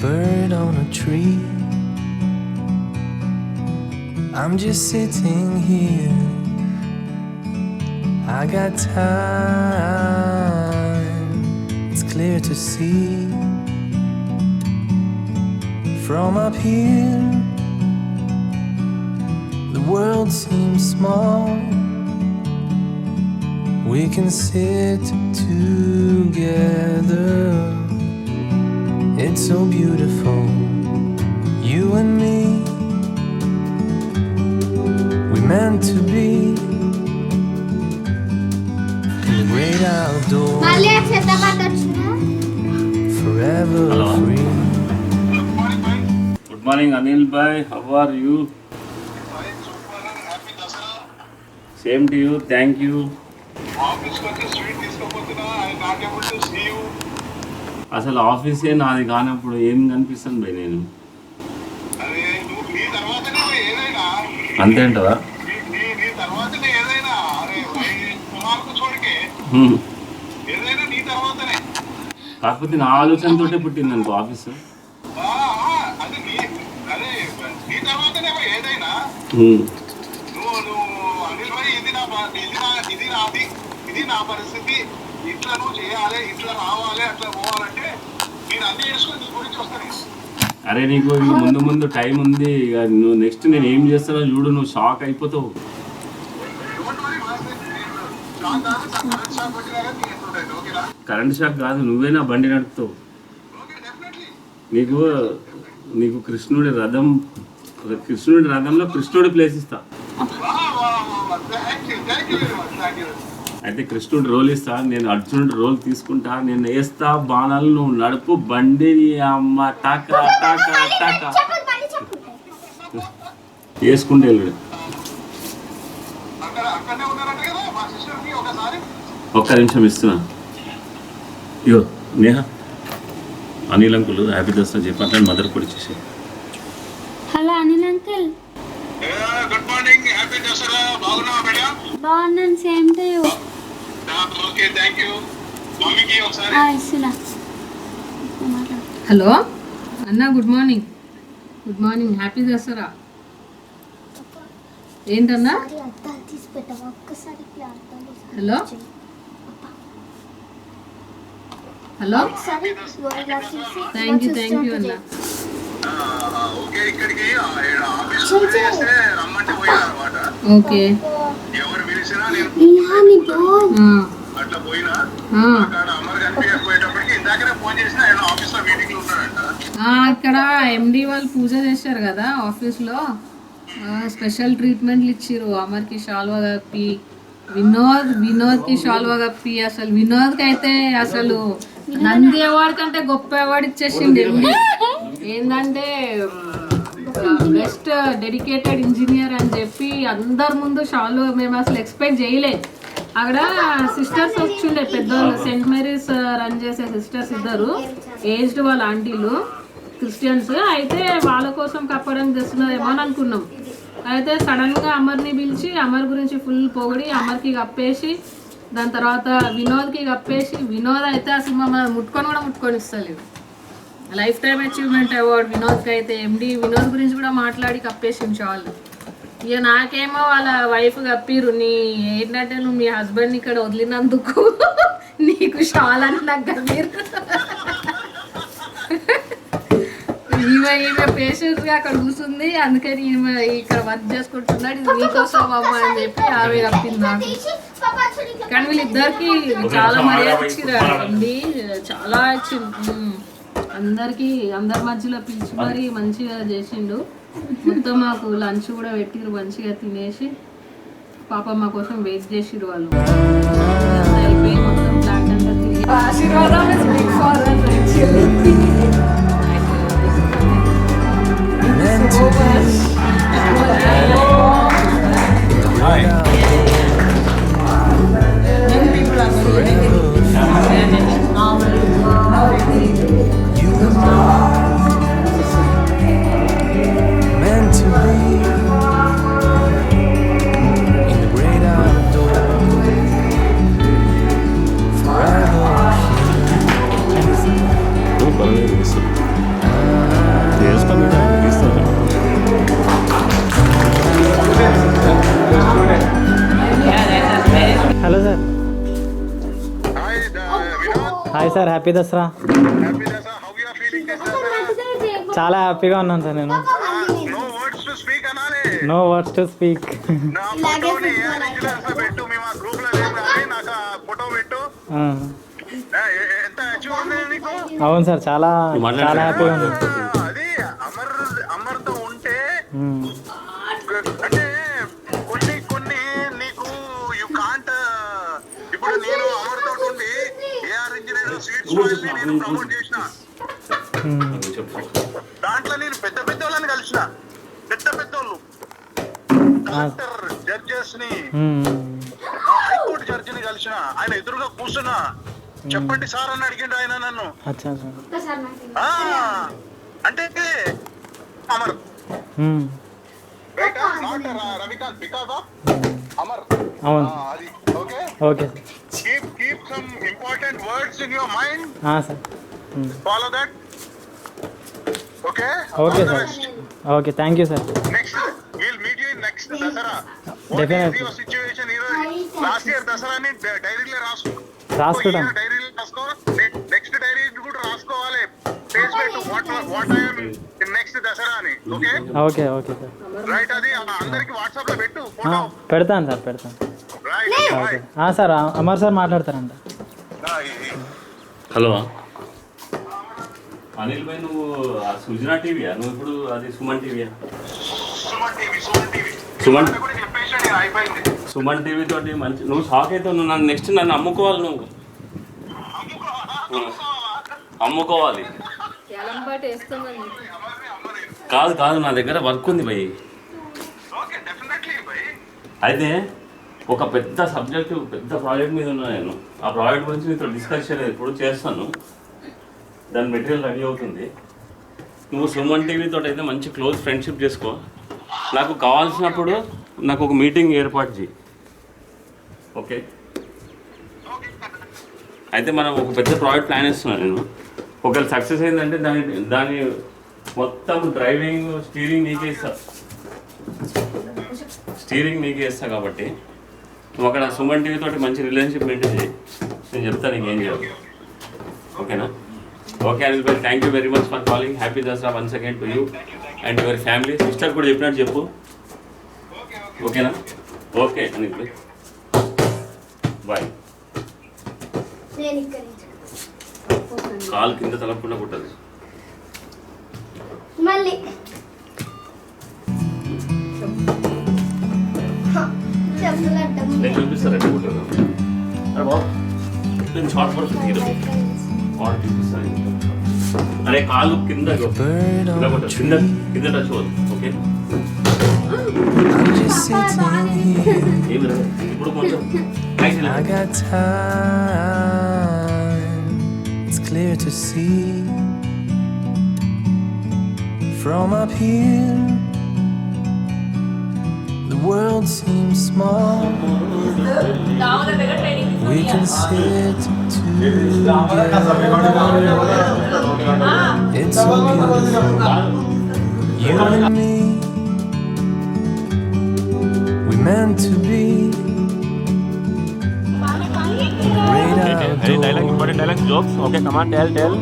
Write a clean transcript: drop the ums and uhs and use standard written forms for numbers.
bird on a tree. I'm just sitting here. I got time. It's clear to see. From up here, the world seems small. We can sit together. It's so beautiful, you and me. We meant to be in the great outdoors, forever free. Good morning, Anil bhai. How are you? Same to you. Thank you. అసలు ఆఫీసే నాది కానప్పుడు ఏం కనిపిస్తాను భయ్ నేను. అంతేంటదా? కాకపోతే నా ఆలోచనతోటే పుట్టింది అనుకో ఆఫీసు. ఇది నా పరిస్థితి, ఇట్లా నువ్వు చేయాలి, ఇట్లా రావాలి, అట్లా పోవాలంటే నేను అన్ని చేసుకుని నీ గురించి వస్తాను. అరే నీకు ముందు ముందు టైం ఉంది, నువ్వు నెక్స్ట్ నేను ఏం చేస్తానో చూడు, నువ్వు షాక్ అయిపోతావు. కరెంట్ షాక్ కాదు, నువ్వే నా బండి నడుపుతావు. నీకు కృష్ణుడి రథంలో కృష్ణుడి ప్లేస్ ఇస్తా. అయితే కృష్ణుడి రోల్ ఇస్తా, నేను అర్జునుడి రోల్ తీసుకుంటా, నేను వేస్తా బాణాలు, నువ్వు నడుపు బండి. అమ్మ టాకా టాకా టాకా వేసుకుంటే వెళ్ళాడు. ఒక్క నిమిషం ఇస్తున్నా. ఇగో నేహ, అనిల్ అంకుల్ హ్యాపీ దసరా చెప్పండి, మదర్ కూడా చేసే. Hello Anil uncle. Good morning, happy Dasara. బాగున్నావా మేడం? బాగున్నాను, same to you. Okay, thank you. మమ్మీకి ఒకసారి హలో అన్న, good morning. Good morning, happy Dasara. ఏంటన్నా? హలో హలో, థ్యాంక్ యూ అన్న. ఓకే, ఇక్కడికి ఆఫీస్ చేస్తే రమ్మంటే పోయినా అనమాట. ఓకే, ఎవరు పిలిచినా నేను అట్లా పోయినా. అక్కడ అమర్ కనిపించకపోయేటప్పటికి ఇందాకనే ఫోన్ చేసిన, ఆయన ఆఫీస్ లో మీటింగ్ లో ఉన్నాడంట. ఇక్కడ ఎండి వాళ్ళు పూజ చేశారు కదా ఆఫీస్లో, స్పెషల్ ట్రీట్మెంట్లు ఇచ్చిర్రు. అమర్కి షాల్వా కప్పి, వినోద్కి షాల్వా కప్పి, అసలు వినోద్కి అయితే అసలు నంది అవార్డు కంటే గొప్ప అవార్డు ఇచ్చేసింది ఎండి. ఏంటంటే బెస్ట్ డెడికేటెడ్ ఇంజనీర్ అని చెప్పి అందరి ముందు షాల్వా మేము అసలు ఎక్స్పెక్ట్ చేయలేదు. అక్కడ సిస్టర్స్ వచ్చిండే పెద్దవాళ్ళు, సెయింట్ మేరీస్ రన్ చేసే సిస్టర్స్ ఇద్దరు, ఏజ్డ్ వాళ్ళ ఆంటీలు, క్రిస్టియన్స్. అయితే వాళ్ళ కోసం కప్పడానికి తెస్తున్నారేమో అని అనుకున్నాం. అయితే సడన్గా అమర్ని పిలిచి అమర్ గురించి ఫుల్ పొగిడి అమర్కి కప్పేసి, దాని తర్వాత వినోద్కి కప్పేసి, వినోద్ అయితే అసలు మమ్మల్ని ముట్టుకొని ఇస్తలేదు. లైఫ్ టైమ్ అచీవ్మెంట్ అవార్డు వినోద్కి అయితే. ఎండి వినోద్ గురించి కూడా మాట్లాడి కప్పేసింది షాల్. ఇక నాకేమో వాళ్ళ వైఫ్ కప్పిరు, ఏంటంటే నువ్వు మీ హస్బెండ్ని ఇక్కడ వదిలినందుకు నీకు షాల్ అని నాకు కప్పిరు. ఈమె పేషెంట్స్గా అక్కడ కూర్చుంది, అందుకని ఈమె ఇక్కడ వర్క్ చేసుకుంటున్నాడు, ఇది నీకోసం అమ్మ అని చెప్పి ఆమె కప్పింది నాకు. కానీ వీళ్ళిద్దరికి చాలా మర్యాద ఇచ్చిరండి, చాలా ఇచ్చింది. అందరి మధ్యలో పిలిచి మరి మంచిగా చేసిండు. మొత్తం మాకు లంచ్ కూడా పెట్టిరు, మంచిగా తినేసి పాప మా కోసం వెయిట్ చేసిరు వాళ్ళు. అయిపోయి మొత్తం ప్లాట్ అంతా తిరిగి ఆశీర్వాదం. Hi sir, happy Dasara. Happy Dasara. How you are feeling this Dasara? చాలా హ్యాపీగా ఉన్నాను సార్ నేను. నో వర్డ్స్ టు స్పీక్ అనాలి. No words to speak. నా ఫోటోని రిజిస్టర్స్ లో పెట్టు. మేము ఆ గ్రూప్ లో లేము కానీ నాకు ఆ ఫోటో పెట్టు. ఎంత అచీవ్ ఉంది నీకు? అవును సార్, చాలా చాలా హ్యాపీగా ఉంది. అది అమర్తో ఉంటే అంటే కొన్ని నీకు యు కాంట్. ఇప్పుడు నేను అమర్తో ఉండి ఏఆర్ ఇంజనీర్ స్వీట్స్ నేను ప్రమోట్ చేసిన. దాంట్లో నేను పెద్ద వాళ్ళని కలిసిన. పెద్దోళ్ళు కలెక్టర్ జడ్జెస్ ని, హైకోర్టు జడ్జిని కలిసిన. ఆయన ఎదురుగా కూర్చున్నా. చెప్పండి సార్ అని అడిగిండు ఆయన నన్ను. అంటే అమర్ రవికాంత్ బికాస్ ఆఫ్ అమర్. అవును. అది okay. Okay keep some important words in your mind. Sir. Follow that. Okay. Okay sir. Okay, thank you sir. Next will meet you next Dasara. What is your situation? Last year దసరాని డైరీలో రాసుకుంటాం. డైరీలో రాసుకో. Next dairy కూడా రాసుకోవాలి. Page పెట్టు. What I am in next Dasara అని. Okay. Okay okay sir. Right. అది అందరికి వాట్సాప్ లో పెట్టు ఫోటో. పెడతాను సార్, పెడతాను. ఓకే సార్, అమర్ సార్ మాట్లాడతారంట. హలో అనిల్ భాయ్, నువ్వు సుజనా టీవీయా? నువ్వు ఇప్పుడు అది సుమన్ టీవీయా? సుమన్ టీవీ తోటి మంచి నువ్వు షాక్ అయితే నువ్వు నన్ను నెక్స్ట్ నన్ను అమ్ముకోవాలి. నువ్వు అమ్ముకోవాలి. కాదు నా దగ్గర వర్క్ ఉంది భయ్. అయితే ఒక పెద్ద సబ్జెక్టు, పెద్ద ప్రాజెక్ట్ మీద ఉన్నా నేను. ఆ ప్రాజెక్ట్ గురించి నీతో డిస్కస్ చేయలేదు, ఇప్పుడు చేస్తాను. దాని మెటీరియల్ రెడీ అవుతుంది. నువ్వు సుమన్ టీవీతో అయితే మంచి క్లోజ్ ఫ్రెండ్షిప్ చేసుకో. నాకు కావాల్సినప్పుడు నాకు ఒక మీటింగ్ ఏర్పాటు చేయి. ఓకే. అయితే మనం ఒక పెద్ద ప్రాజెక్ట్ ప్లాన్ చేస్తున్నాను నేను. ఒకవేళ సక్సెస్ అయిందంటే దాని మొత్తం డ్రైవింగ్, స్టీరింగ్ నీకే ఇస్తా కాబట్టి నువ్వు అక్కడ సుమన్ టీవీ తోటి మంచి రిలేషన్షిప్ మెయింటైన్ చేయి. నేను చెప్తాను నీకేం చేయాలి. ఓకేనా? Okay Anil Bhai, thank you very much for calling. Happy Dasara once again to you and your family. Sister కూడా చెప్పినట్టు చెప్పు. ఓకేనా? ఓకే అనిల్ భాయ్, బాయ్. కాలు కింద తలపకుండా కుట్టదు. మళ్ళీ నేను చూపిస్తాను ఎట్లా కుట్టదు. అరే బాబు, నేను షార్ట్ పడుతుంది చూపిస్తాను. అరే కాలు కింద కింద టచ్ అవ్వదు. Okay. I'm just sitting here. ఇప్పుడు కొంచెం I got time. It's clear to see from up here. The world seems small. We can sit together. It's so beautiful. You and me, we meant to be. Dialogue important dialogue jokes. Okay, come on tell jokes.